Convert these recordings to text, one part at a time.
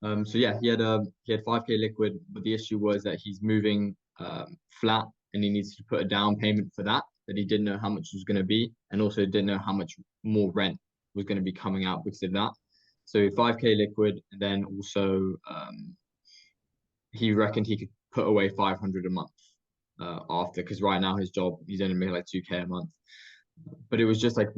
So yeah, he had 5K liquid, but the issue was that he's moving flat and he needs to put a down payment for that he didn't know how much was going to be, and also didn't know how much more rent was going to be coming out because of that. So 5K liquid, and then also he reckoned he could put away 500 a month after, because right now his job he's only making like 2K a month. But it was just like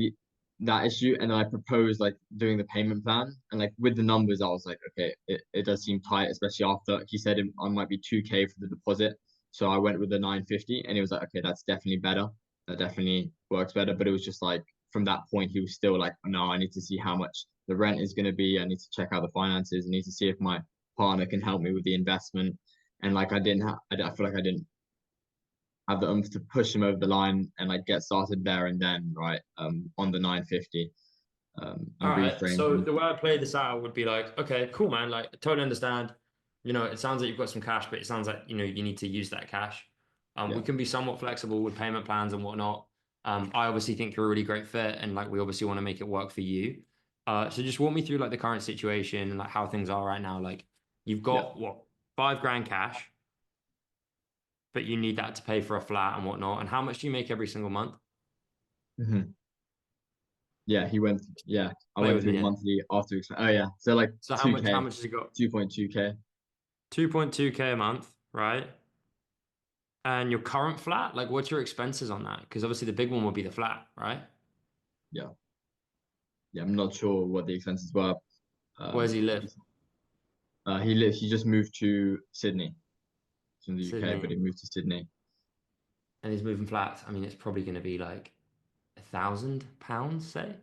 that issue, and then I proposed like doing the payment plan, and like with the numbers I was like, okay, it does seem tight, especially after he said I might be 2K for the deposit. So I went with the 950, and it was like, okay, that's definitely better, that definitely works better. But it was just like from that point he was still like, no, I need to see how much the rent is going to be, I need to check out the finances, I need to see if my partner can help me with the investment. And like I feel like I didn't have the to push him over the line and like get started there and then, right, on the 950, All and right. reframe So him. the way I play this out would be like, okay, cool, man. Like, I totally understand. It sounds like you've got some cash, but it sounds like, you need to use that cash. We Yeah, can be somewhat flexible with payment plans and whatnot. I obviously think you're a really great fit, and like we obviously want to make it work for you. So just walk me through like the current situation and like how things are right now. Like, you've yeah. got what, 5 grand cash, but you need that to pay for a flat and whatnot. And how much do you make every single month? Hmm. Yeah, yeah, I Play went with me through here. monthly after. Oh yeah, so like So how much? How 2K, much has it got? 2.2K. 2.2K a month, right? And your current flat, like what's your expenses on that? Because obviously the big one would be the flat, right? Yeah, yeah. I'm not sure what the expenses were. Where does he live? He just moved to Sydney from the UK, but Sydney. he moved to Sydney. And he's moving flats. I mean, it's probably going to be like £1,000, say.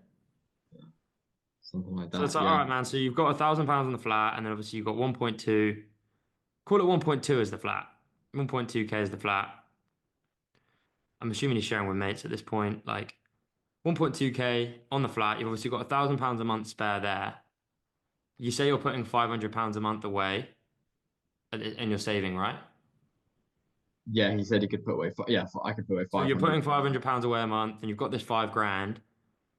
Something like So it's that. like, all Yeah, right, man. So you've got £1,000 on the flat, and then obviously you've got 1.2. Call it 1.2 as the flat. 1.2K is the flat. I'm assuming he's sharing with mates at this point. Like 1.2K on the flat. You've obviously got £1,000 a month spare there. You say you're putting £500 a month away, and you're saving, right? yeah. He said he could put away. Yeah, I could put away So you're 500. putting £500 away a month, and you've got this 5 grand.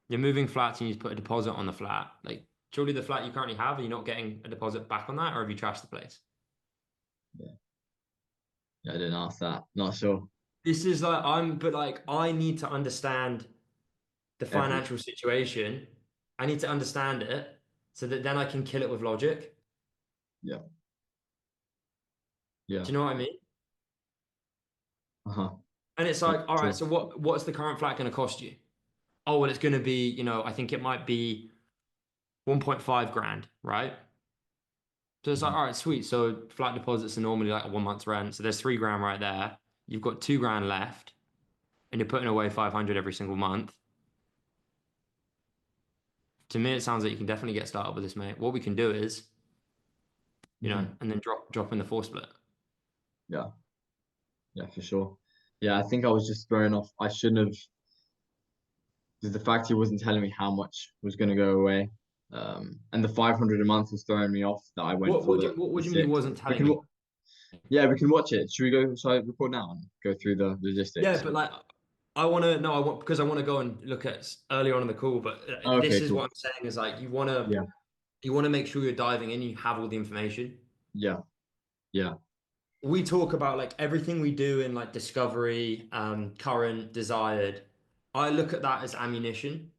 You're moving flats, and you just put a deposit on the flat. Like, surely the flat you currently have, are you not getting a deposit back on that, or have you trashed the place? Yeah, yeah. I didn't ask that. Not sure. This is like but like I need to understand the Every. financial situation. I need to understand it so that then I can kill it with logic. Yeah, yeah. Do you know what I mean? Uh-huh. And it's Yeah, like, all right, sure. so what's the current flat going to cost you? Oh, well, it's going to be, I think it might be 1.5 grand, right? So it's like, Mhm. all right, sweet. So flat deposits are normally like a 1 month's rent. So there's 3 grand right there. You've got 2 grand left, and you're putting away 500 every single month. To me, it sounds like you can definitely get started with this, mate. What we can do is, Mhm. and then drop in the four split. Yeah, yeah, for sure. Yeah, I think I was just thrown off. I shouldn't have, because the fact he wasn't telling me how much was going to go away, and the 500 a month was throwing me off. That I went What for what do you, what the would you mean he six. wasn't We telling can, you? yeah, we can watch it. Should we go? Shall I record now and go through the Yeah, logistics? but like I want to no, I want because I want to go and look at earlier on in the call. But Oh, this okay, is cool. what I'm saying is like Yeah, you want to make sure you're diving in, you have all the information. yeah, yeah. We talk about like everything we do in like discovery, current, desired. I look at that as ammunition,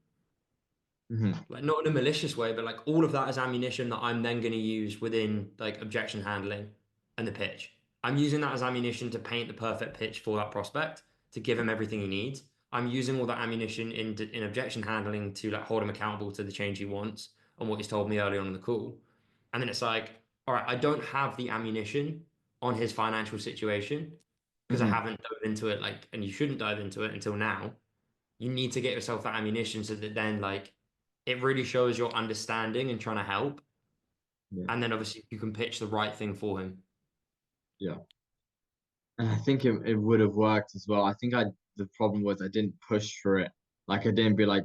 Hmm. like not in a malicious way, but like all of that is ammunition that I'm then going to use within like objection handling and the pitch. I'm using that as ammunition to paint the perfect pitch for that prospect to give him everything he needs. I'm using all that ammunition in objection handling to like hold him accountable to the change he wants and what he's told me earlier on in the call. And then it's like, all right, I don't have the ammunition on his financial situation because I Hmm. haven't dove into it like, and you shouldn't dive into it until now. You need to get yourself that ammunition so that then like it really shows your understanding and trying to help. Yeah, And then obviously you can pitch the right thing for him. yeah. And I think it would have worked as well. I think the problem was I didn't push for it. Like I didn't be like,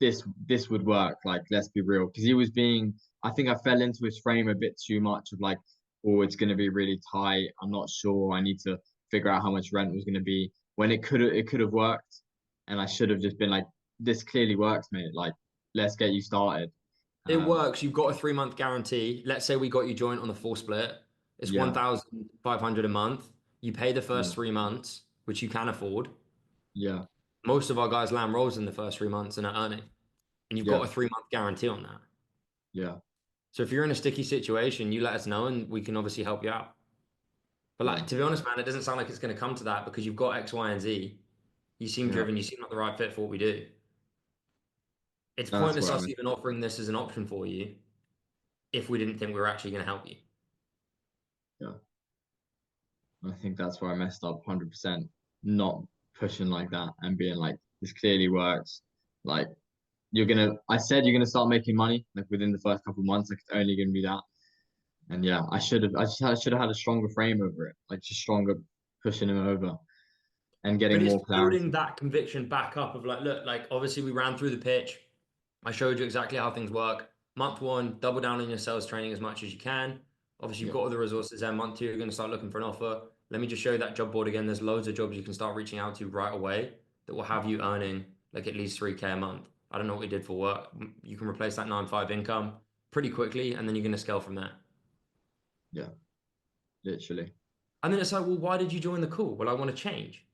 this would work. Like, let's be real. Because he was being, I think I fell into his frame a bit too much of like, oh, it's gonna be really tight. I'm not sure. I need to figure out how much rent was gonna be. When it could have worked. And I should have just been like, this clearly works, mate. Like, let's get you started. It works. You've got a 3 month guarantee. Let's say we got you joint on the full split. It's Yeah, 1,500 a month. You pay the first yeah, 3 months, which you can afford. yeah, Most of our guys land rolls in the first 3 months and are earning. And you've got yeah, a 3 month guarantee on that. yeah, So if you're in a sticky situation, you let us know and we can obviously help you out. But yeah. like to be honest, man, it doesn't sound like it's going to come to that because you've got X, Y, and Z. You seem Yeah, driven. You seem like the right fit for what we do. It's that's pointless where us even offering this as an option for you if we didn't think we were actually going to help you. yeah, I think that's where I messed up 100%. Not pushing like that and being like, this clearly works. Like, I said you're gonna start making money like within the first couple of months. Like, it's only gonna be that. And yeah, I should have had a stronger frame over it, like just stronger pushing him over and But getting it's more building clarity. that conviction back up of like, look, like obviously we ran through the pitch. I showed you exactly how things work. Month one, double down on your sales training as much as you can. Obviously, you've Yeah, got all the resources there. Month two, you're going to start looking for an offer. Let me just show you that job board again. There's loads of jobs you can start reaching out to right away that will have you earning like at least 3K a month. I don't know what you did for work. You can replace that 9-5 income pretty quickly, and then you're going to scale from there. yeah, literally. And then it's like, well, why did you join the call? Well, I want to change.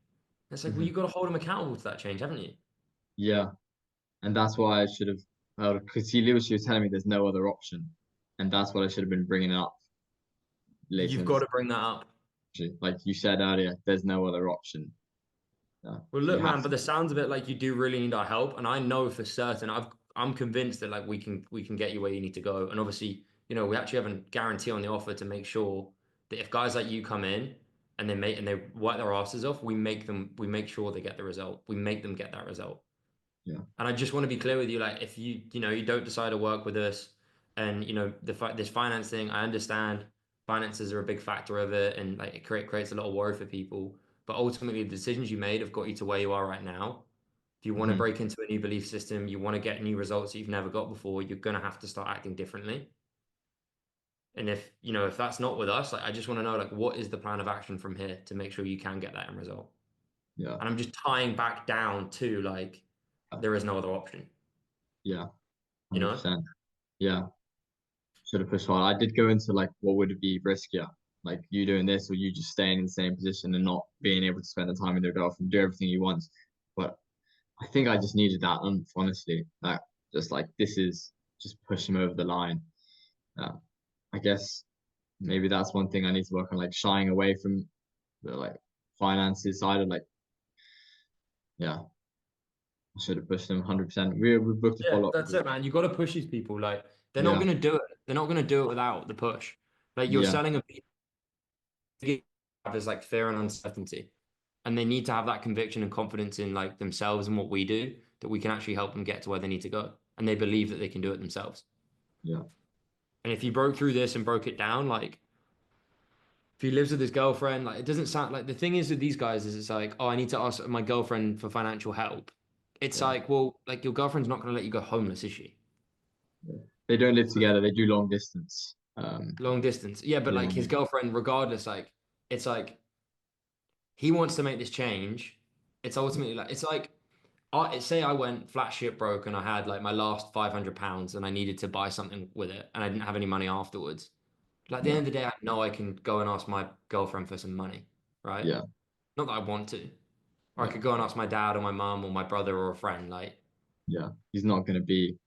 It's like, well, Hmm. you got to hold them accountable to that change, haven't you? Yeah, and that's why I should have, because he literally was telling me there's no other option, and that's what I should have been bringing up later You've in got this. to bring that up. Like you said earlier, there's no other option. Well, You look, have man, but to. the sounds of it like you do really need our help, and I know for certain I'm convinced that like we can get you where you need to go. And obviously, we actually have a guarantee on the offer to make sure that if guys like you come in and they work their asses off, we make sure they get the result. We make them get that result. Yeah. And I just want to be clear with you, like if you don't decide to work with us, and this finance thing, I understand finances are a big factor of it, and like it creates a lot of worry for people. But ultimately, the decisions you made have got you to where you are right now. If you want to Hmm. break into a new belief system, you want to get new results that you've never got before, you're gonna have to start acting differently. And if that's not with us, like I just want to know like what is the plan of action from here to make sure you can get that end result. Yeah. And I'm just tying back down to like there is no other option, Yeah. you know? 100%. Yeah. Should have pushed hard. I did go into like, what would it be riskier? Like you doing this or you just staying in the same position and not being able to spend the time with your girlfriend, do everything you want. But I think I just needed that honestly. Like just like this is just push him over the line. Uh, I guess maybe that's one thing I need to work on, like shying away from the like finances side of like, yeah, I should have pushed him 100%. We booked a Yeah, follow up that's call. it, man. You got to push these people. Like they're not Yeah. gonna do it. They're not gonna do it without the push. Like you're Yeah. selling a there's like fear and uncertainty, and they need to have that conviction and confidence in like themselves and what we do that we can actually help them get to where they need to go, and they believe that they can do it themselves. Yeah. And if you broke through this and broke it down, like if he lives with his girlfriend, like it doesn't sound like the thing is with these guys is it's like, oh, I need to ask my girlfriend for financial help. It's Yeah. like, well, like your girlfriend's not gonna let you go homeless, is she? Yeah. They don't live together. They do long distance. Long distance. Yeah, but like Yeah. his girlfriend, regardless, like it's like he wants to make this change. It's ultimately like it's like say I went flat shit broke and I had like my last £500 and I needed to buy something with it and I didn't have any money afterwards. Like at the Yeah. end of the day, I know I can go and ask my girlfriend for some money, right? Yeah. Not that I want to. Or I Yeah. could go and ask my dad or my mum or my brother or a friend. Like Yeah. He's not gonna most be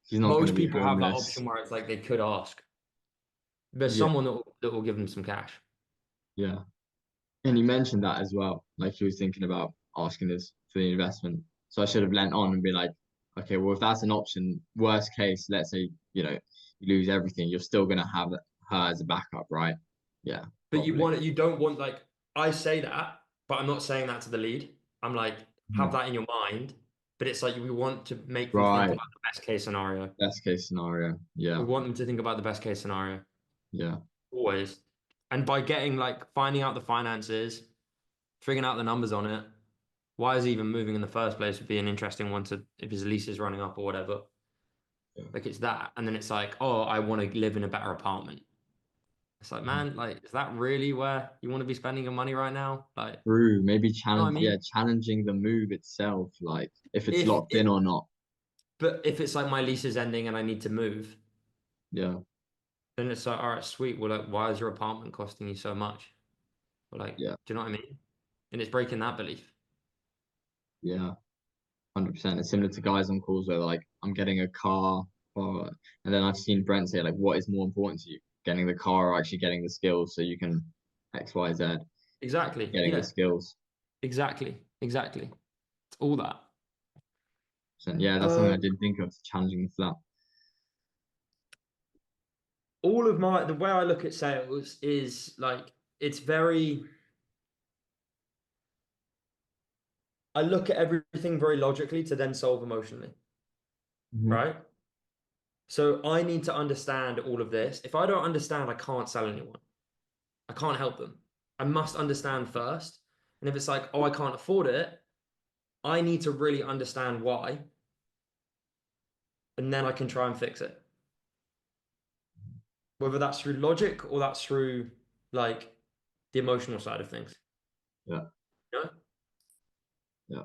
people have that homeless. option where it's like they could ask. There's Yeah. someone that will give them some cash. Yeah. And he mentioned that as well. Like he was thinking about asking us for the investment. So I should have lent on and be like, okay, well, if that's an option, worst case, let's say, you lose everything, you're still gonna have her as a backup, right? Yeah, But probably. you don't want like I say that, but I'm not saying that to the lead. I'm like, have Mhm. that in your mind. But it's like we want to make them think Right. about the best case scenario. Best case scenario. We Yeah. want them to think about the best case scenario Yeah. always. And by getting like finding out the finances, figuring out the numbers on it, why is he even moving in the first place would be an interesting one to if his lease is running up or whatever. Yeah. Like it's that. And then it's like, oh, I want to live in a better apartment. It's like, Mhm. man, like, is that really where you want to be spending your money right now? Like, True. Maybe you know what I mean? challenging the move itself, like if it's If locked in it, or not. but if it's like my lease is ending and I need to move, Yeah. Then it's like, all right, sweet. Well, like, why is your apartment costing you so much? Well, like, Yeah. do you know what I mean? And it's breaking that belief. Yeah. 100%. It's similar to guys on calls where like I'm getting a car, or and then I've seen Brent say like, what is more important to you, getting the car or actually getting the skills so you can X, Y, Z, Exactly. getting the Yeah. skills. Exactly. Exactly. It's all that. So yeah, that's something I Um, didn't think of, challenging the flat. all of the way I look at sales is like it's very. I look at everything very logically to then solve emotionally, Hmm. right? So I need to understand all of this. If I don't understand, I can't sell anyone. I can't help them. I must understand first. And if it's like, oh, I can't afford it, I need to really understand why, and then I can try and fix it. Whether that's through logic or that's through like the emotional side of things. Yeah. You know? Yeah.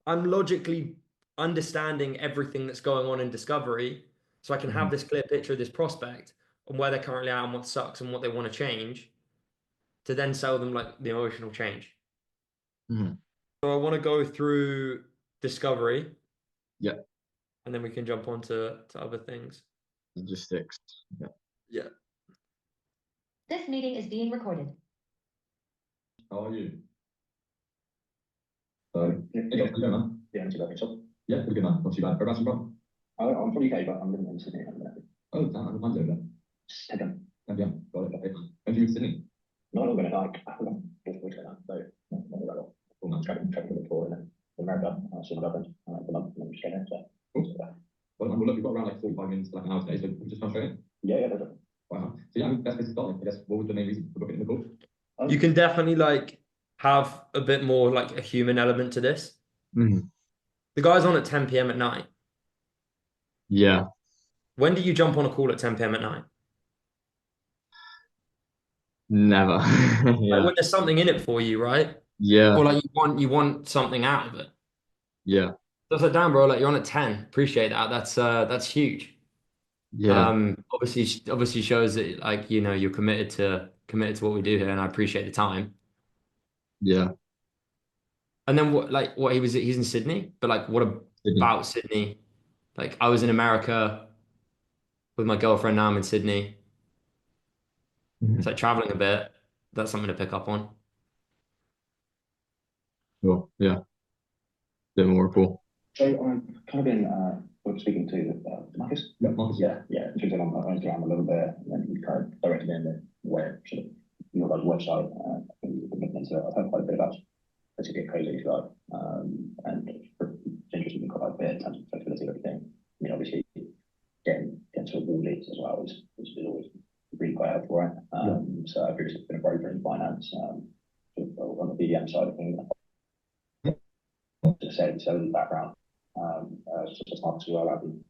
I'm logically understanding everything that's going on in discovery so I can Hmm. have this clear picture of this prospect and where they're currently at and what sucks and what they want to change to then sell them like the emotional change. Hmm. So I want to go through discovery Yeah. and then we can jump on to other things. Logistics. Yeah. Yeah. This meeting is being recorded. How are you? Hey, how's it going, man? Yeah, not too bad yourself. Yeah, pretty good, man. Not too bad. Whereabouts you from? I'm from UK, but I'm living in Sydney at the minute. Oh, damn, mine's over there. Second. Oh, yeah, got it. Okay. When do you move to Sydney? Not long ago, like, I don't know, 4 weeks ago now, so not that long. Cool, man. Traveling before and then to America, see my girlfriend for a month, and then just get here, so. Cool. So, Well, man, well, look, we've got around like 45 minutes to like an hour today, so we just come straight in. yeah, definitely. Wow. So yeah, I mean, best place to start, I guess. What was the main reason for booking in the call? You can definitely like have a bit more like a human element to this. Mhm. The guy's on at 10 p.m. at night. Yeah, When do you jump on a call at 10 p.m. at night? never. Like Yeah, when there's something in it for you, right? yeah, Or like you want something out of it. yeah, So it's like, damn, bro, like you're on at 10. Appreciate that. That's huge. yeah, Obviously shows that like, you know, you're committed to what we do here, and I appreciate the time. yeah. And then what he's in Sydney, but like what Sydney. about Sydney? Like I was in America with my girlfriend, now I'm in Sydney. It's Mhm. like traveling a bit. That's something to pick up on. Cool. Yeah, bit more rapport. So I've kind of been speaking to Marcus. Yeah, Marcus. Yeah, speaking on Instagram a little bit, and then he kind of directed me in the way of sort of your guys' website. I think we've been looking into it. I've heard quite a bit about basically get crazy if you like, and it's interested me quite a bit in terms of flexibility and everything. I mean, obviously, getting to wall leads as well is always really quite helpful, right? So I've previously been a broker in finance, sort of on the BDM side of things, to say selling background. Just as much as well, I've been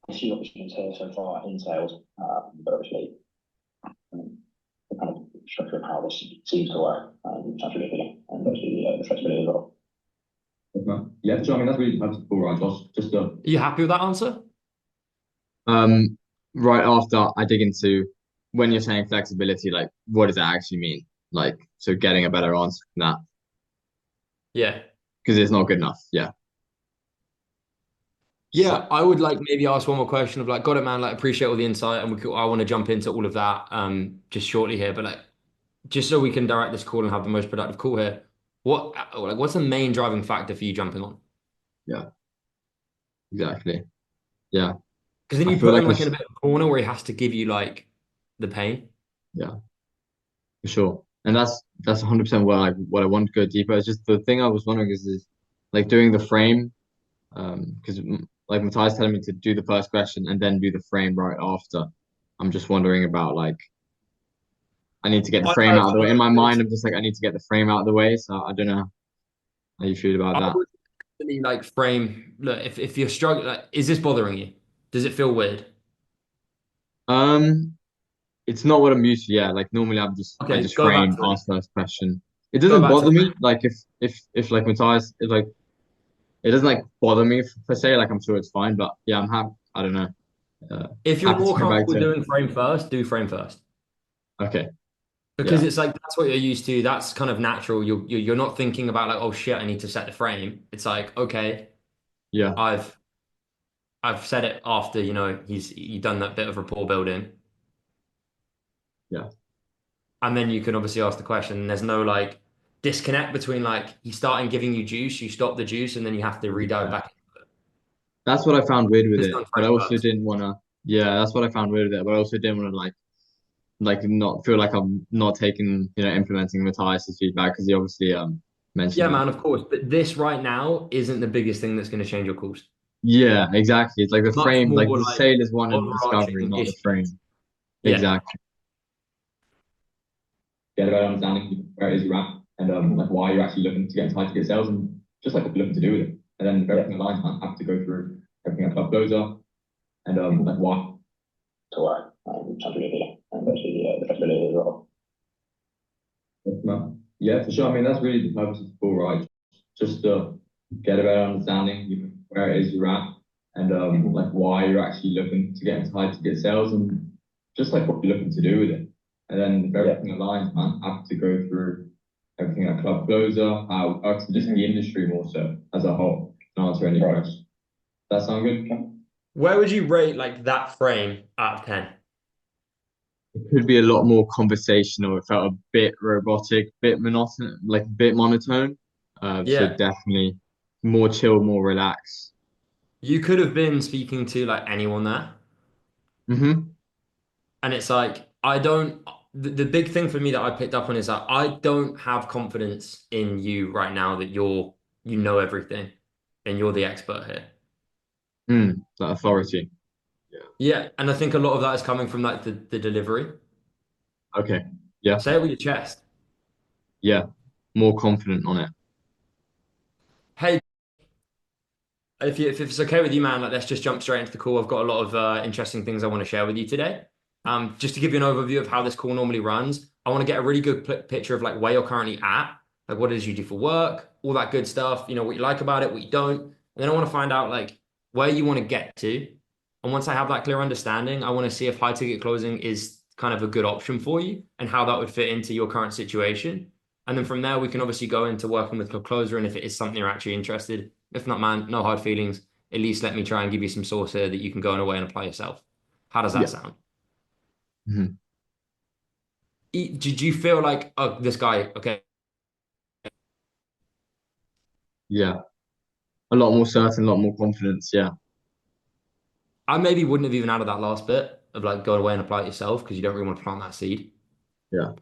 a few opportunities here so far in sales, but obviously the kind of structure of how this seems to work sounds really appealing, and obviously the flexibility as well. Yeah, so I mean that's cool, right, Josh? Just Are you happy with that answer? um right after I dig into when you're saying flexibility, like what does that actually mean? Like, so getting a better answer from that Yeah. because it's not good enough. Yeah. Yeah, I would like maybe ask one more question of like, got it, man. Like, appreciate all the insight, and I want to jump into all of that just shortly here. But like, just so we can direct this call and have the most productive call here, what's the main driving factor for you jumping on? Yeah, exactly. Yeah. Because then I you feel put him like like in a bit of a corner where he has to give you like the pain. yeah, for sure. And that's 100% what I want to go deeper. It's just the thing I was wondering is like doing the frame, because like Matthias telling me to do the first question and then do the frame right after. I'm just wondering about like I need to get the I frame out of the way. In my personally, mind, I'm just like I need to get the frame out of the way. So I don't know how you feel about I that. would really like frame. Look, if you're struggling, like, is this bothering you? Does it feel weird? Um, it's not what I'm used to. Yeah, like normally I Okay, just go back frame, to it. ask first question. It Go doesn't back to bother the me. Like if like Matthias, it doesn't like bother me per se. Like I'm sure it's fine, but yeah, I'm happy. I don't know. If you're happy to more go back comfortable to. doing frame first, do frame first. Okay. Because Yeah. it's like that's what you're used to. That's kind of natural. You're not thinking about like, oh shit, I need to set the frame. It's like, okay, Yeah. I've said it after, you've done that bit of rapport building. Yeah. And then you can obviously ask the question. And there's no like disconnect between like he's starting giving you juice, you stop the juice, and then you have to redive back. That's what I found weird with It's it, done but I frame also first. didn't want to. Yeah, that's what I found weird with it, but I also didn't want to like not feel like I'm not taking implementing Matthias's feedback because he obviously Yeah, mentioned that. man, of course. But this right now isn't the biggest thing that's going to change your course. Yeah, exactly. It's like the Much frame, like more the like sale is one in discovery, overarching not the issues. frame. Yeah. Exactly. Get a better understanding where it is you're at and like why you're actually looking to get into high ticket sales and just like what you're looking to do with it. And then if everything aligns, man, have to go through everything at club closer and like why. So sounds really good. And actually the flexibility as well. Yeah, for sure. I mean, that's really the purpose of the call, right? Just to get a better understanding of where it is you're at and like why you're actually looking to get into high ticket sales and just like what you're looking to do with it. And then if everything aligns, man, I have to go through everything at club closer, how it works, and just the industry more so as a whole, and answer any questions. That sound good? Where would you rate like that frame out of 10? It could be a lot more conversational. It felt a bit robotic, bit monotonous, like a bit monotone. So Yeah. definitely more chill, more relaxed. You could have been speaking to like anyone there. Mm-hmm. And it's like, the big thing for me that I picked up on is that I don't have confidence in you right now that you know everything and you're the expert here. That authority. Yeah. Yeah. And I think a lot of that is coming from like the delivery. Okay. Yeah. Say it with your chest. Yeah. More confident on it. Hey, if it's okay with you, man, like let's just jump straight into the call. I've got a lot of interesting things I want to share with you today. Just to give you an overview of how this call normally runs, I want to get a really good picture of like where you're currently at, like what it is you do for work, all that good stuff. What you like about it, what you don't, and then I want to find out like where you want to get to. And once I have that clear understanding, I want to see if high ticket closing is kind of a good option for you and how that would fit into your current situation. And then from there, we can obviously go into working with Club Closer. And if it is something you're actually interested, if not, man, no hard feelings. At least let me try and give you some source here that you can go away and apply yourself. How does that Yeah. sound? Mm-hmm. Did you feel like, oh, this guy, okay, Yeah. A lot more certain, a lot more confidence. Yeah. I maybe wouldn't have even added that last bit of like go away and apply it yourself because you don't really want to plant that seed. Yeah.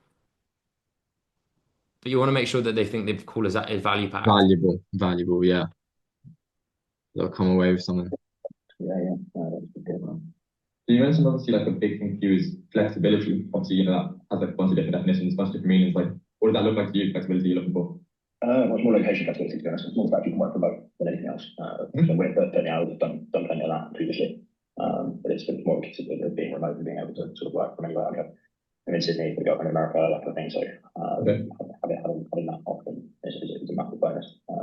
But you want to make sure that they think they've call is that is value packed. Valuable. Valuable. Yeah. They'll come away with something. Yeah. That's a good one. So you mentioned obviously like a big thing for you is flexibility. Obviously, that has like a bunch of different definitions, a bunch of different meanings. Like, what does that look like to you? Flexibility you're looking for? Much more location flexibility, to be honest. It's more about you can work remote than anything else. So we're plenty hours, done plenty of that previously. But it's more a case of being remote and being able to sort of work from anywhere. I'm in Sydney, we got in America, that kind of thing. So having that often is a massive bonus. I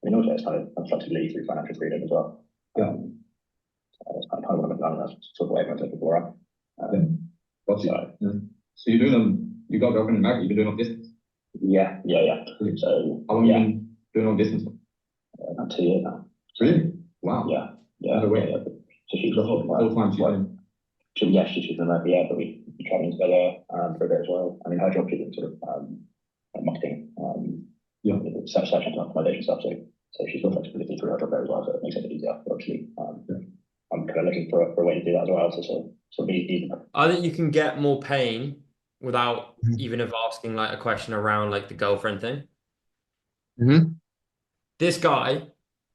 mean, also it's kind of flexibility through financial freedom as well. That's kind of what I've done. That's sort of way everyone's looking for. So you're doing you got a girlfriend in America, you've been doing long distance? Yeah. So how long have you been doing long distance? About 2 years now. Really? Wow. Yeah. So she's the whole time she's in America, but we traveling together for a bit as well. I mean, her job is in sort of marketing, search engine optimization stuff. So she's got flexibility through her job there as well, so it makes it easier. But actually, I'm kind of looking for a way to do that as well. So sort of easy. I think you can get more pain without even of asking like a question around like the girlfriend thing. Mm-hmm. This guy,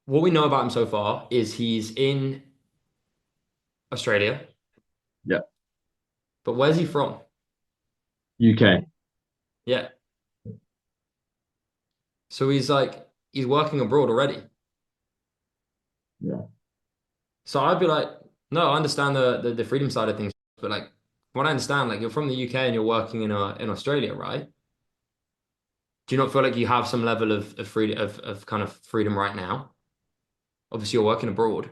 what we know about him so far is he's in Australia. Yeah. But where's he from? UK. Yeah. So he's working abroad already. Yeah. So I'd be like, no, I understand the freedom side of things, but like what I understand, like you're from the UK and you're working in Australia, right? Do you not feel like you have some level of freedom of kind of freedom right now? Obviously, you're working abroad.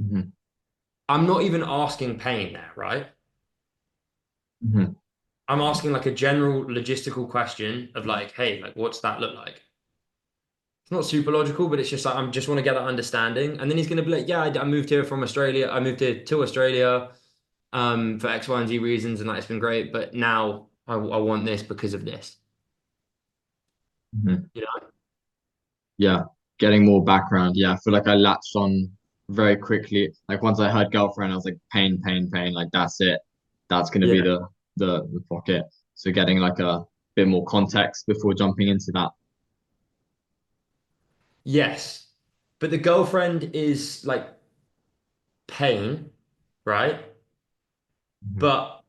Mm-hmm. I'm not even asking pain there, right? Mhm. I'm asking like a general logistical question of like, hey, like what's that look like? It's not super logical, but it's just like I just want to get that understanding. And then he's gonna be like, yeah, I moved here from Australia. I moved here to Australia for X, Y, and Z reasons, and that it's been great. But now I want this because of this. Mhm. You know? Yeah, getting more background. Yeah, I feel like I latched on very quickly. Like once I heard girlfriend, I was like pain, pain, pain. Like that's it. That's gonna be Yeah. the pocket. So getting like a bit more context before jumping into that. Yes. But the girlfriend is like pain, right? Mhm. But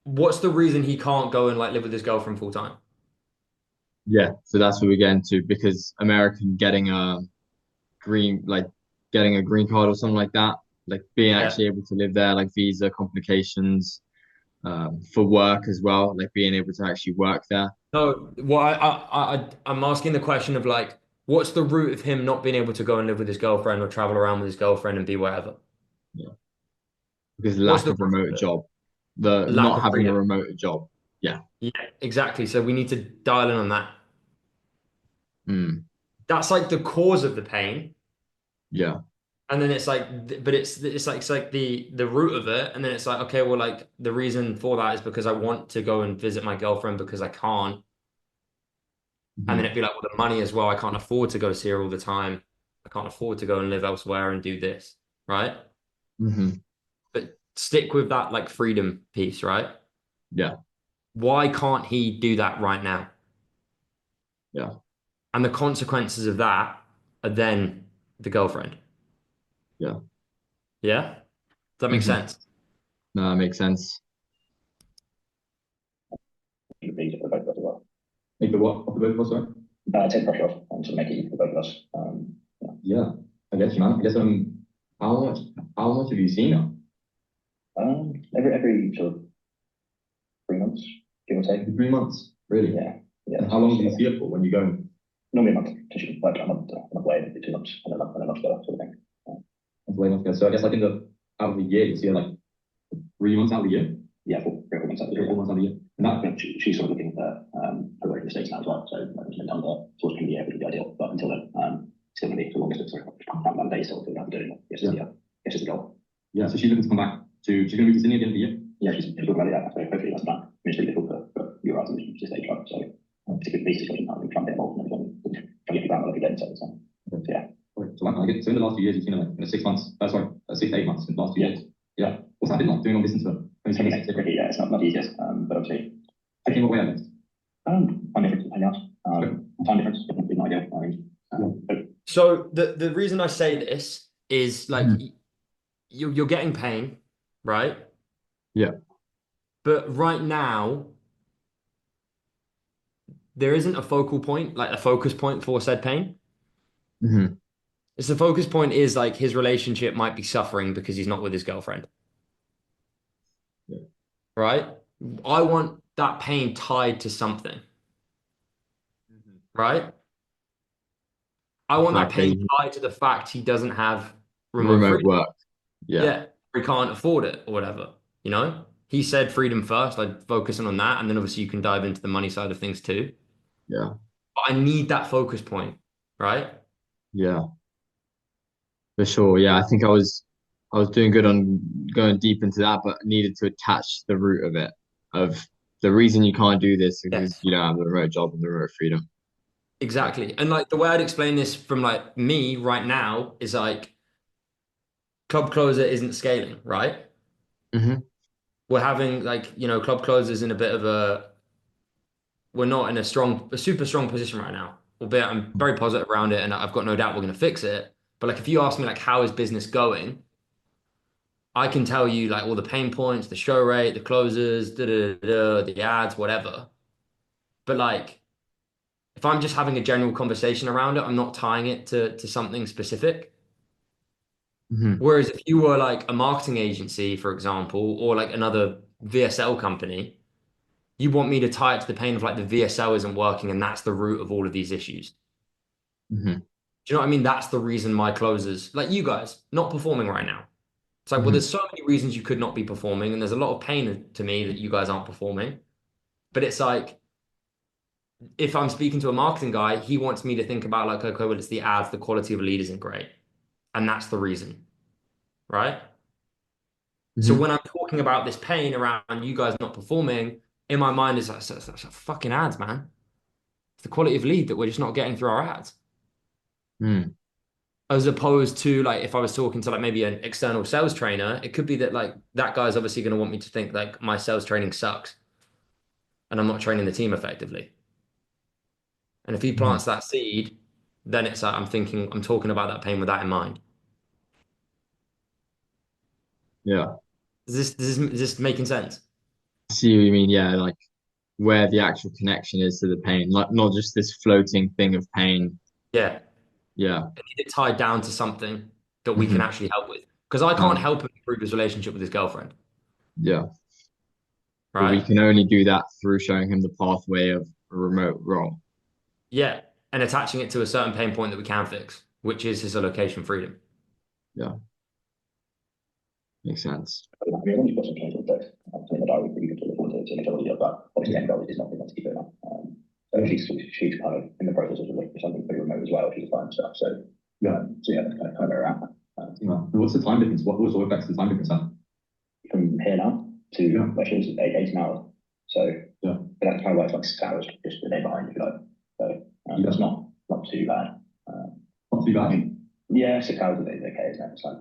what's the reason he can't go and like live with his girlfriend full time? Yeah, so that's what we get into because American getting a green card or something like that, like being Yeah. actually able to live there, like visa complications, for work as well, like being able to actually work there. No, well, I'm asking the question of like, what's the root of him not being able to go and live with his girlfriend or travel around with his girlfriend and be wherever? Yeah, because What's lack the of root remote of it? job, the Lack not of having a freedom. remote job. Yeah. Yeah, exactly. So we need to dial in on that. Mm. That's like the cause of the pain. Yeah. And then it's like, but it's like the root of it. And then it's like, okay, well, like the reason for that is because I want to go and visit my girlfriend because I can't. And then Hmm. it'd be like, well, the money as well. I can't afford to go see her all the time. I can't afford to go and live elsewhere and do this, right? Hmm. But stick with that like freedom piece, right? Yeah. Why can't he do that right now? Yeah. And the consequences of that are then the girlfriend. Yeah. Yeah? Does that make Hmm. sense? No, that makes sense. It'd be easier for both of us as well. Make the what? Off the boat, sorry? Take the pressure off and sort of make it easy for both of us. Yeah. Yeah. I guess, man. I guess how much how much have you seen her? Every sort of 3 months, give or take. 3 months. Really? Yeah. Yeah. And how long do you see it for when you go? Normally a month, so she can work a month away, maybe 2 months, and a month together, sort of thing. That's way enough. So I guess like in the out of the year, you see her like 3 months out of the year, Yeah, 4 months out of the 3 or year. 4 months out of the year. And that, Yeah, she's sort of looking for work in the States now as well. So sometime towards the end of the year would be ideal. But until then, still going to be the longest sort of days still doing it. Yes, Yeah. yes, is the goal. yeah. So she's looking to come back to. She's going to move to Sydney at the end of the year. Yeah, she's talking about it. Yeah, so hopefully that's done. I mean, it's really difficult for your items to this stage, right? So particularly the visa situation, I'm trying to get involved and everything, trying to get the ground like again. So yeah. Okay. So like, I get, so in the last 2 years, you've seen her like in 6 months. Sorry, 6 to 8 months in the last 2 years. Yeah. What's that been like doing long distance for? It's tricky, yeah, it's not the easiest, but obviously, Taking away, I guess. time difference, hang out. Time difference, definitely not ideal. I mean, but So the reason I say this is like Mhm. you're getting pain, right? Yeah. But right now, there isn't a focal point, like a focus point for said pain. Hmm. It's the focus point is like his relationship might be suffering because he's not with his girlfriend, Yeah. right? I want that pain tied to something, right? I The want that fact that pain you tied to the fact he doesn't have remote remote freedom. work. Yeah. Yeah, he can't afford it or whatever, you know? He said freedom first, I'd focusing on that, and then obviously you can dive into the money side of things too. Yeah. But I need that focus point, right? Yeah. For sure. Yeah. I was doing good on going deep into that, but needed to attach the root of it, of the reason you can't do this is because Yes. you don't have the remote job and the remote freedom. Exactly. And like the way I'd explain this from like me right now is like Club Closer isn't scaling, right? Hmm. We're having like, Club Closer's in a bit of we're not in a super strong position right now. Albeit I'm very positive around it and I've got no doubt we're going to fix it. But like if you ask me like how is business going, I can tell you like all the pain points, the show rate, the closers, the ads, whatever. But like if I'm just having a general conversation around it, I'm not tying it to something specific. Hmm. Whereas if you were like a marketing agency, for example, or like another VSL company, you want me to tie it to the pain of like the VSL isn't working and that's the root of all of these issues. Hmm. Do you know what I mean? That's the reason my closers, like you guys, not performing right now. It's like, well, Mhm. there's so many reasons you could not be performing, and there's a lot of pain to me that you guys aren't performing. But it's like, if I'm speaking to a marketing guy, he wants me to think about like, okay, well, it's the ads, the quality of a lead isn't great. And that's the reason, right? So Mhm. when I'm talking about this pain around you guys not performing, in my mind is like, that's fucking ads, man. It's the quality of lead that we're just not getting through our ads. Mm. As opposed to like if I was talking to like maybe an external sales trainer, it could be that like that guy's obviously going to want me to think like my sales training sucks and I'm not training the team effectively. And if he Mhm. plants that seed, then it's like I'm talking about that pain with that in mind. Yeah. Is this making sense? I see what you mean. Yeah, like where the actual connection is to the pain, like not just this floating thing of pain. Yeah. Yeah. I need it tied down to something that we can Hmm. actually help with. Because I can't help him improve his relationship with his girlfriend, Yeah. But we right? can only do that through showing him the pathway of a remote role. Yeah. And attaching it to a certain pain point that we can fix, which is his allocation freedom. Yeah. Makes sense. I mean, I've only got some changes that in the diary that you can look forward to in a but obviously end goal is not going to keep doing that. So she's kind of in the process of looking for something pretty remote as well, which is fun stuff. So so yeah, that's kind of where we're at. Yeah. And what's the time difference? What sort of affects the time difference then? From here now to where she was 18 hours. So Yeah. that kind of works like 6 hours, just the day behind, if you like. So that's not too bad. Not too I bad. mean, yeah, 6 hours a day is okay, isn't it? It's like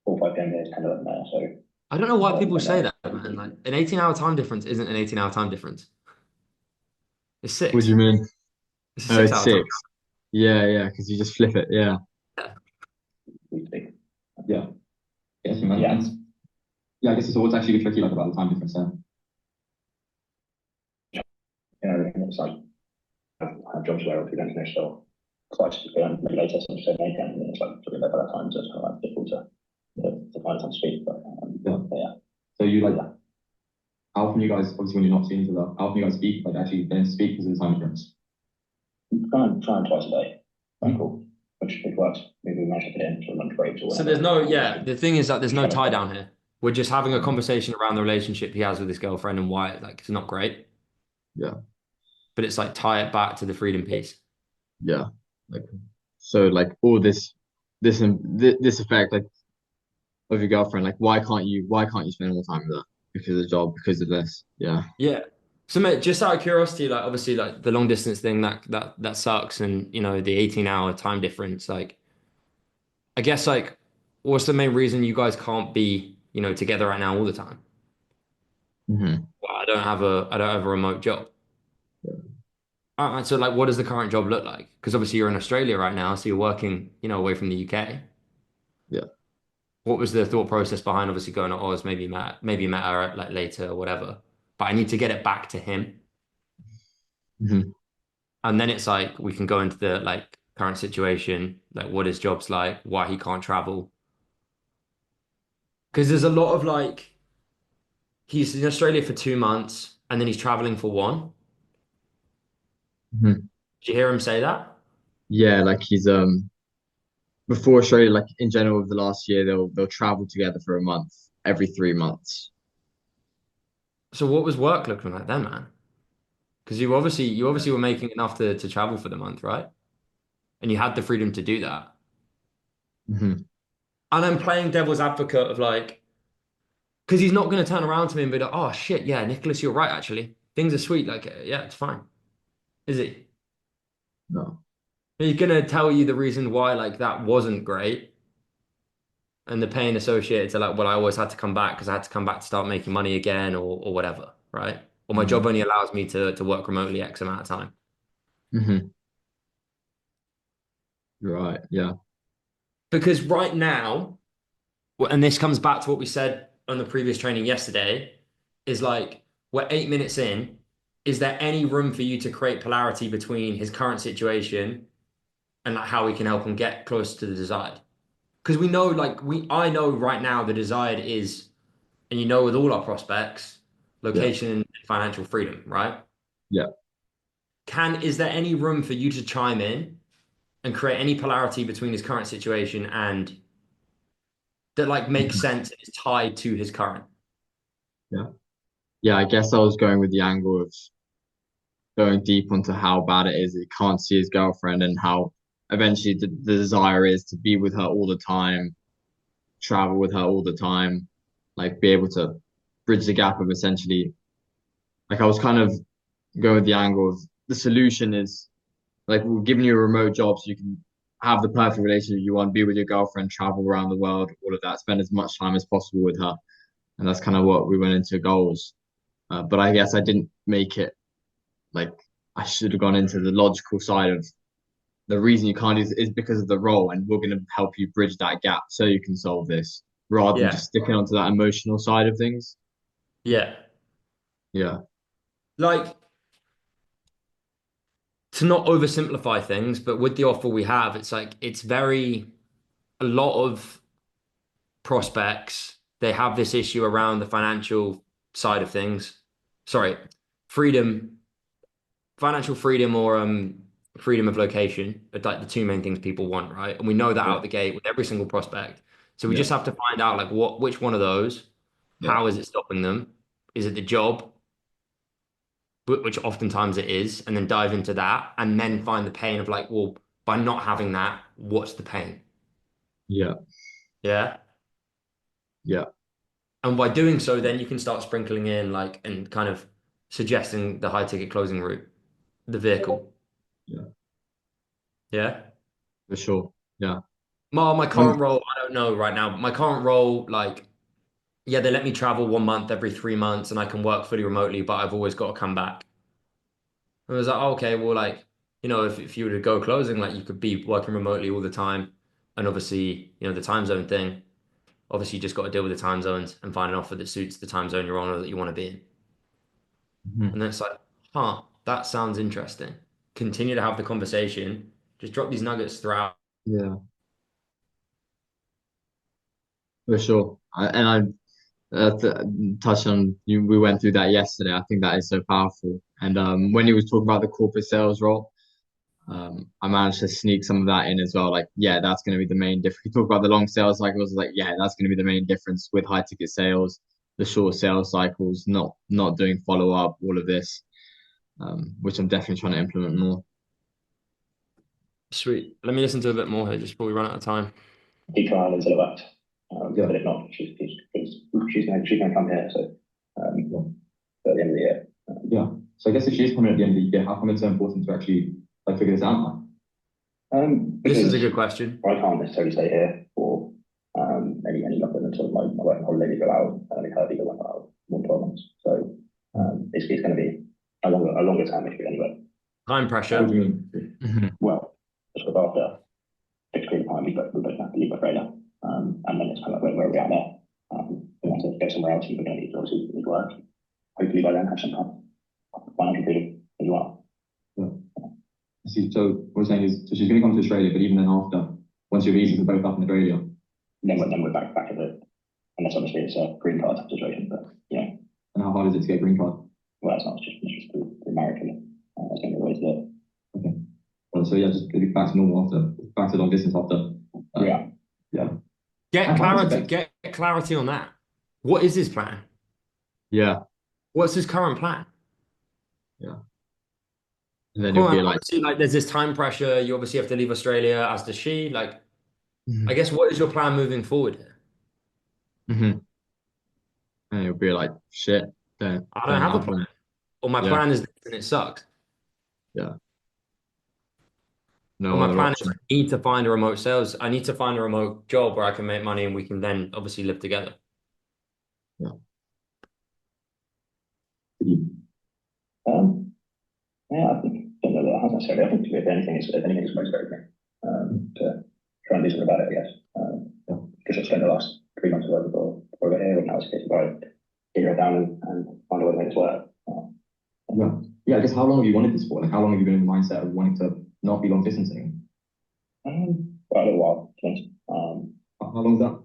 4 or 5 p.m. there, 10, 11 there. So I don't know why people say there. that, man. Like an 18-hour time difference isn't an 18-hour time difference. It's What do six. you mean? It's a Oh, it's 6 hour time. 6. Yeah, yeah, because you just flip it. Yeah. We think. Yeah. Yes, man. Yeah. Yeah, I guess so. What's actually tricky like about the time difference then? You know, and it's like have jobs where we don't finish till quite maybe later, some say maybe, and it's like talking about that time, so it's kind of like difficult to find time to speak. But yeah. So you like how often you guys obviously when you're not seeing each other, how often you guys speak, like actually then speak because of the time difference? Try and twice a day. Quite cool. Which works. Maybe we manage to put in for lunch breaks or So whatever. there's no, yeah, the thing is that there's no tie down here. We're just having a conversation around the relationship he has with his girlfriend and why like it's not great. Yeah. But it's like tie it back to the freedom piece. Yeah. Like so like all this and this effect like of your girlfriend, like why can't you spend more time with her? Because of the job, because of this. Yeah. Yeah. So mate, just out of curiosity, like obviously like the long distance thing that sucks and you know the 18-hour time difference, like I guess like what's the main reason you guys can't be, you know, together right now all the time? Hmm. Well, I don't have a remote job. All right, so like what does the current job look like? Because obviously you're in Australia right now, so you're working, you know, away from the UK. Yeah. What was the thought process behind obviously going to Oz, maybe met her like later or whatever. But I need to get it back to him. Hmm. And then it's like we can go into the like current situation, like what his job's like, why he can't travel. Because there's a lot of like he's in Australia for 2 months and then he's traveling for one. Hmm. Did you hear him say that? Yeah, like he's before Australia, like in general of the last year, they'll travel together for a month every 3 months. So what was work looking like then, man? Because you obviously were making enough to travel for the month, right? And you had the freedom to do that. Hmm. And I'm playing devil's advocate of like, because he's not going to turn around to me and be like, oh shit, yeah, Nicholas, you're right, actually. Things are sweet. Like, yeah, it's fine. Is he? No. He's going to tell you the reason why, like, that wasn't great and the pain associated to, like, well, I always had to come back because I had to come back to start making money again or whatever, right? Or my job Hmm. only allows me to work remotely X amount of time. Hmm. Right. Yeah. Because right now, and this comes back to what we said on the previous training yesterday, is like we're 8 minutes in. Is there any room for you to create polarity between his current situation and like how we can help him get close to the desired? Because we know, I know right now the desired is, and you know, with all our prospects, Yeah. location and financial freedom, right? Yeah. Is there any room for you to chime in and create any polarity between his current situation and that like makes sense and is tied to his current. Yeah. Yeah, I guess I was going with the angle of going deep onto how bad it is that he can't see his girlfriend and how eventually the desire is to be with her all the time, travel with her all the time, like be able to bridge the gap of essentially like I was kind of going with the angle of the solution is like we're giving you a remote job so you can have the perfect relationship you want, be with your girlfriend, travel around the world, all of that, spend as much time as possible with her. And that's kind of what we went into goals. But I guess I didn't make it like I should have gone into the logical side of the reason you can't is because of the role, and we're going to help you bridge that gap so you can solve this rather than Yeah. just sticking onto that emotional side of things. Yeah. Yeah. Like to not oversimplify things, but with the offer we have, it's like it's very a lot of prospects, they have this issue around the financial side of things. Sorry, freedom, financial freedom or freedom of location are like the two main things people want, right? And we know that Yeah. out the gate with every single prospect. So we Yeah. just have to find out like which one of those, Yeah. how is it stopping them? Is it the job? Which oftentimes it is, and then dive into that and then find the pain of like, well, by not having that, what's the pain? Yeah. Yeah. Yeah. And by doing so, then you can start sprinkling in like and kind of suggesting the high ticket closing route, the vehicle. Yeah. Yeah. For sure. Yeah. My current role, I don't know right now, but my current role, like, yeah, they let me travel 1 month every 3 months and I can work fully remotely, but I've always got to come back. I was like, oh, okay, well, like, if you were to go closing, like you could be working remotely all the time. And obviously, the time zone thing, obviously you just got to deal with the time zones and find an offer that suits the time zone you're on or that you want to be in. Mhm. And then it's like, that sounds interesting. Continue to have the conversation. Just drop these nuggets throughout. Yeah. For sure. And I touched on you. We went through that yesterday. I think that is so powerful. And when he was talking about the corporate sales role, I managed to sneak some of that in as well. Like, yeah, that's going to be the main difference. You talk about the long sales cycles, like, yeah, that's going to be the main difference with high ticket sales, the short sales cycles, not doing follow up, all of this, which I'm definitely trying to implement more. Sweet. Let me listen to a bit more here just before we run out of time. Keep trying until it works. But if not, she's going to come here. So at the end of the year. Yeah. So I guess if she's coming at the end of the year, how come it's so important to actually like figure this out? This is a good question. I can't necessarily stay here for any longer than until my working holiday go out, and her visa went out more than 12 months. So it's going to be a longer time issue anyway. Time pressure. What do you mean? Well, just look after fixed period of time, we both have to leave Australia, and then it's kind of like where we are there. We want to go somewhere else, we don't need to obviously need work. Hopefully by then have some financial freedom as well. Yeah. See, so what we're saying is, so she's going to come to Australia, but even then after, once your visas are both up in Australia, then we're back at it. Unless obviously it's a green card situation, but yeah. And how hard is it to get a green card? Well, it's not just through marriage, really. That's the only way to do it. Okay. Well, so yeah, just back to normal after, back to long distance after. Yeah. Yeah. Get clarity on that. What is his plan? Yeah. What's his current plan? Yeah. And then Cool. you'll be And like, obviously, like, there's this time pressure. You obviously have to leave Australia, as does she. Like, I guess what is your plan moving forward here? mm-hmm. And you'll be like, shit, don't I don't have a have plan. one. Or my Yeah. plan is this and it sucks. Yeah. Or No my other plan is option. I need to find a remote sales. I need to find a remote job where I can make money and we can then obviously live together. Yeah. Yeah, I think don't know that has necessarily. I think if anything, it's motivated me to try and do something about it. I guess. Because I've spent the last 3 months over here, and now it's a case of I figure it down and find a way to make this work. Yeah. Yeah, I guess how long have you wanted this for? Like, how long have you been in the mindset of wanting to not be long distance anymore? Quite a little while, to be honest. How long is that?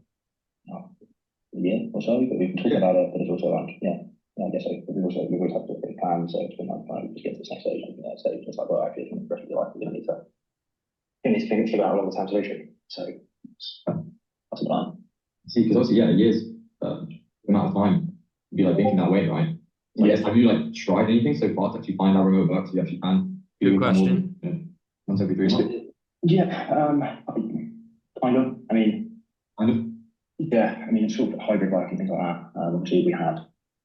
A year or so, but we've been talking about it, but it's also like, yeah, I guess so. We've always had to think plans, so it's been like trying to just get to this next stage, and that stage, it's like, well, actually, for the rest of your life, you're going to need to we need to figure out a longer term solution. So that's the plan. See, because obviously, yeah, years, the amount of time, you'd be like thinking that way, right? So I Yeah. guess, have you like tried anything so far to actually find out remote work so you actually can Good do more question. than, once every 3 months? Yeah, kind of. I mean, Kind of. yeah, I mean, it's sort of hybrid work and things like that. Obviously, we had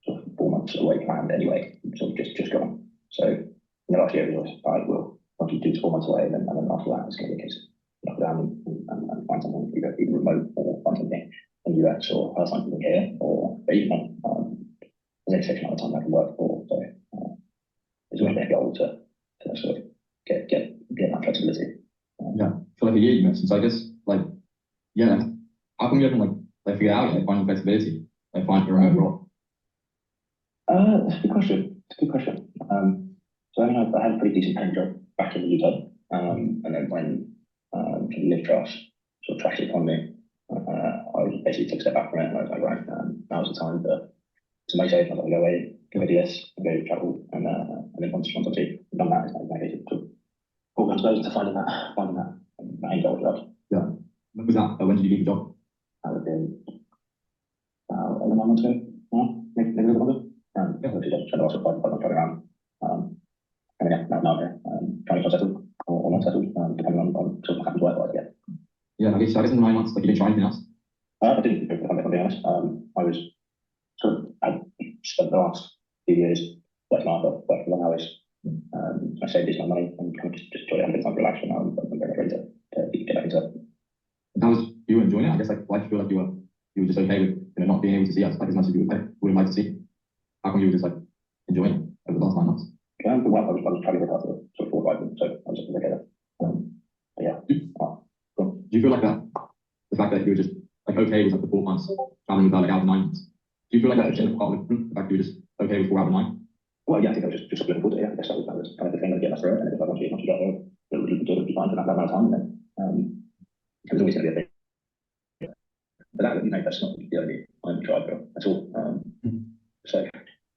sort of 4 months away planned anyway, sort of just gone. So, last year it was, I will probably 2 to 4 months away, and then after that, it's going to be a case of knock down and find something either remote or find something in the US or find something here, or even there's a fixed amount of time I can work for. So, it's always been a goal to sort of get that flexibility. Yeah, for like a year you mentioned. So I guess like, yeah, how come you haven't like figured out like finding flexibility, like finding a remote role? That's a good question. It's a good question. So I mean, I had a pretty decent paying job back in the UK, and then when the live trust sort of trashed the economy, I basically took a step back from it, and I was like, right, now's the time to make save. I'm going to go away, go do this, go travel, and then once obviously I've done that, it's like okay, to all guns blazing to finding that main goal job. Yeah. When was that? When did you leave the job? That would be about 11 months ago, maybe a little longer. Yeah. So I also quite much around. And yeah, now here, trying to get settled or not settled, depending on sort of what happens work-wise, I guess. Yeah, I guess in the 9 months, like you didn't try anything else. I didn't, if I'm being honest. I was sort of, I spent the last few years working hard, working long hours. I saved this my money and kind of just enjoyed it, having a bit of time to relax, and now I'm very ready to get back into it. And how was you were enjoying it? I guess like why do you feel like you were just okay with not being able to see us like as much as you would like to see? How come you were just like enjoying it over the last 9 months? Well, I was trying to get out of sort of 4 or 5 months, so I was just okay there. But yeah. Do you feel like that the fact that you were just like okay with like the 4 months traveling with like out of 9 months? Do you feel like that's a part of the group, the fact that you were just okay with 4 out of 9? Well, yeah, I think I was just looking forward to it. Yeah, I guess that was kind of the thing that get us through it. And if I once you get there, it would be fine for that amount of time. And then it was always going to be a thing. But that, that's not the only I'm tried for at all. So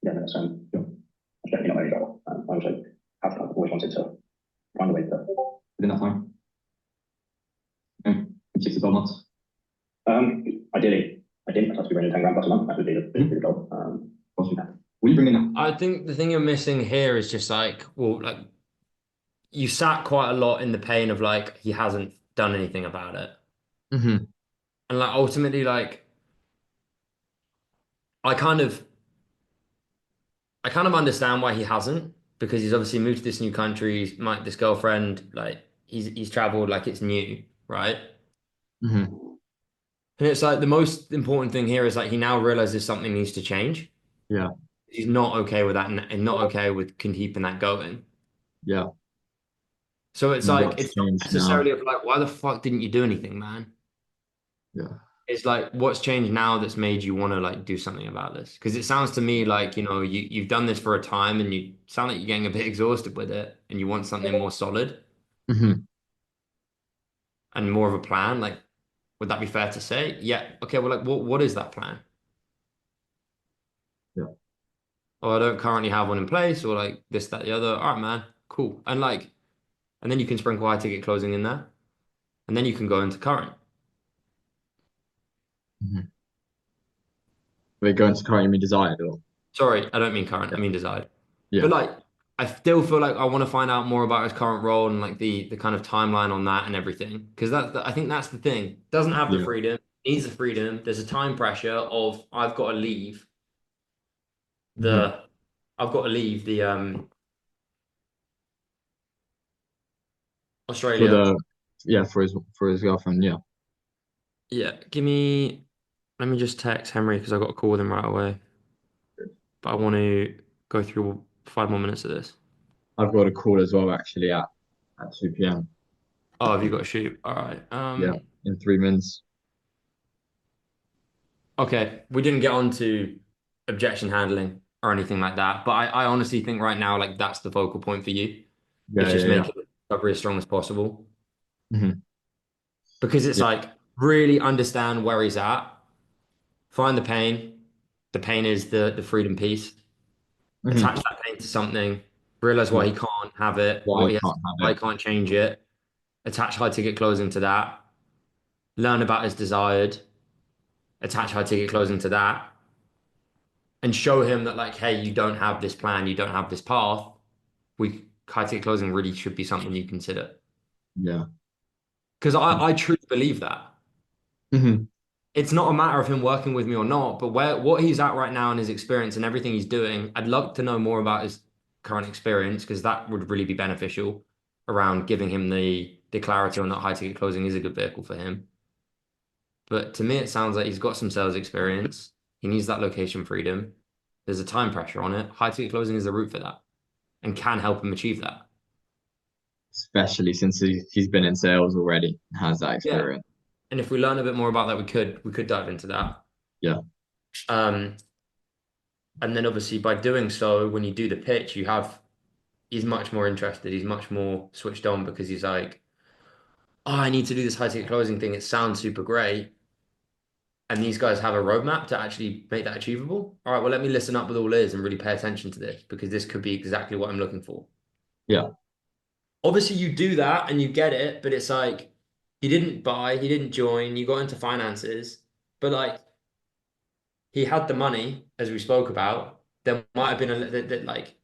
yeah, that's definitely not my only goal. I also have always wanted to find a way to. Within that time? Okay. 6 to 12 months? Ideally, I'd like to be running 10 grand plus a month. That would be the goal. What are you bringing now? I think the thing you're missing here is just like, well, like you sat quite a lot in the pain of like he hasn't done anything about it. Mm-hmm. And like ultimately, like I kind of understand why he hasn't, because he's obviously moved to this new country, he's met this girlfriend, like he's traveled like it's new, right? Mm-hmm. And it's like the most important thing here is like he now realizes something needs to change. Yeah. He's not okay with that and not okay with keeping that going. Yeah. So it's And like what's it's not changed necessarily now? of like, why the fuck didn't you do anything, man? Yeah. It's like what's changed now that's made you want to like do something about this? Because it sounds to me like, you've done this for a time and you sound like you're getting a bit exhausted with it and you want something more solid Mm-hmm. and more of a plan. Like, would that be fair to say? Yeah. Okay, well, like what is that plan? Yeah. Oh, I don't currently have one in place, or like this, that, the other. All right, man, cool. And then you can sprinkle high ticket closing in there, and then you can go into current. Mm-hmm. We're going to current you mean desired or Sorry, I don't mean current. I yeah. mean desired. Yeah. But like, I still feel like I want to find out more about his current role and like the kind of timeline on that and everything. Because I think that's the thing. Doesn't have the Yeah. freedom, needs the freedom. There's a time pressure of I've got to leave Mm-hmm. the I've got to leave the For Australia. the for his girlfriend, yeah. Yeah, let me just text Henry because I got to call with him right away. But I want to go through 5 more minutes of this. I've got a call as well actually at 2 p.m. Oh, have you got to shoot? All right. Yeah, in 3 minutes. Okay. We didn't get on to objection handling or anything like that, but I honestly think right now, like that's the focal point for you. Yeah, It's just yeah, yeah. making the recovery as strong as possible Mm-hmm. because it's Yeah. like really understand where he's at, find the pain. The pain is the freedom piece. Mm-hmm. Attach that pain to something, realize why Yeah. he can't have it, Why what I he has, can't have why he it. can't change it, attach high ticket closing to that, learn about his desired, attach high ticket closing to that, and show him that like, hey, you don't have this plan, you don't have this path. High ticket closing really should be something you consider. Yeah. Because I truly believe that. Hmm. It's not a matter of him working with me or not, but what he's at right now and his experience and everything he's doing, I'd love to know more about his current experience because that would really be beneficial around giving him the clarity on that high ticket closing is a good vehicle for him. But to me, it sounds like he's got some sales experience. He needs that location freedom. There's a time pressure on it. High ticket closing is the route for that and can help him achieve that. Especially since he's been in sales already, and has that Yeah. experience. And if we learn a bit more about that, we could dive into that. Yeah. And then obviously by doing so, when you do the pitch, he's much more interested. He's much more switched on because he's like, oh, I need to do this high ticket closing thing. It sounds super great. And these guys have a roadmap to actually make that achievable. All right, well, let me listen up with all ears and really pay attention to this because this could be exactly what I'm looking for. Yeah. Obviously, you do that and you get it, but it's like he didn't buy, he didn't join, you got into finances, but like he had the money, as we spoke about. There might have been that like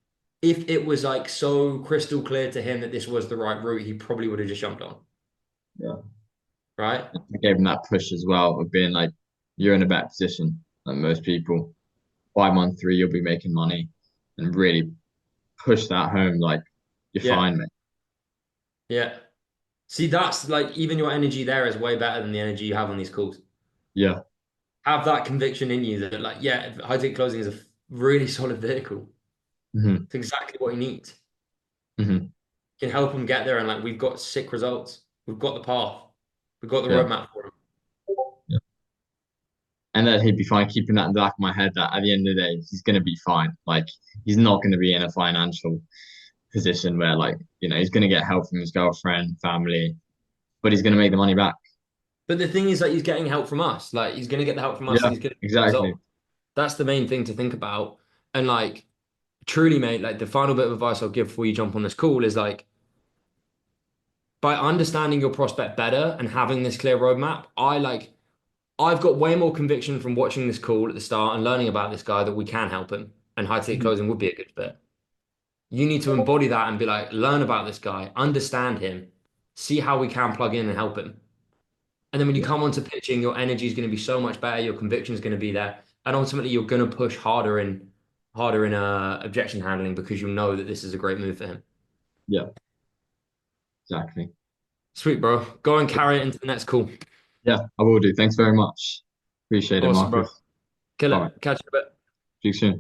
if it was like so crystal clear to him that this was the right route, he probably would have just jumped on, Yeah. right? I gave him that push as well of being like, you're in a better position than most people. By month 3, you'll be making money, and really push that home. Like, you're Yeah. fine, mate. Yeah. See, that's like even your energy there is way better than the energy you have on these calls. Yeah. Have that conviction in you that like, yeah, high ticket closing is a really solid vehicle. Hmm. It's exactly what he needs. Hmm. Can help him get there, and like we've got sick results. We've got the path. We've got the Yeah. roadmap for him. Yeah. And then he'd be fine keeping that in the back of my head that at the end of the day, he's going to be fine. Like, he's not going to be in a financial position where, like, he's going to get help from his girlfriend, family, but he's going to make the money back. But the thing is that he's getting help from us. Like he's gonna get the help from us, Yeah, and he's gonna get the exactly. result. That's the main thing to think about. And like truly, mate, like the final bit of advice I'll give before you jump on this call is like by understanding your prospect better and having this clear roadmap, I've got way more conviction from watching this call at the start and learning about this guy that we can help him and high ticket Mhm. closing would be a good fit. You need to embody that and be like, learn about this guy, understand him, see how we can plug in and help him. And then when you Yeah, come onto pitching, your energy is going to be so much better, your conviction is going to be there, and ultimately you're going to push harder in objection handling because you know that this is a great move for him. yeah, exactly. Sweet, bro. Go and carry it into the next call. Yeah, I will do. Thanks very much. Appreciate it, Awesome, bro. Marcus. Kill All right. it. Catch you in a bit. Speak soon.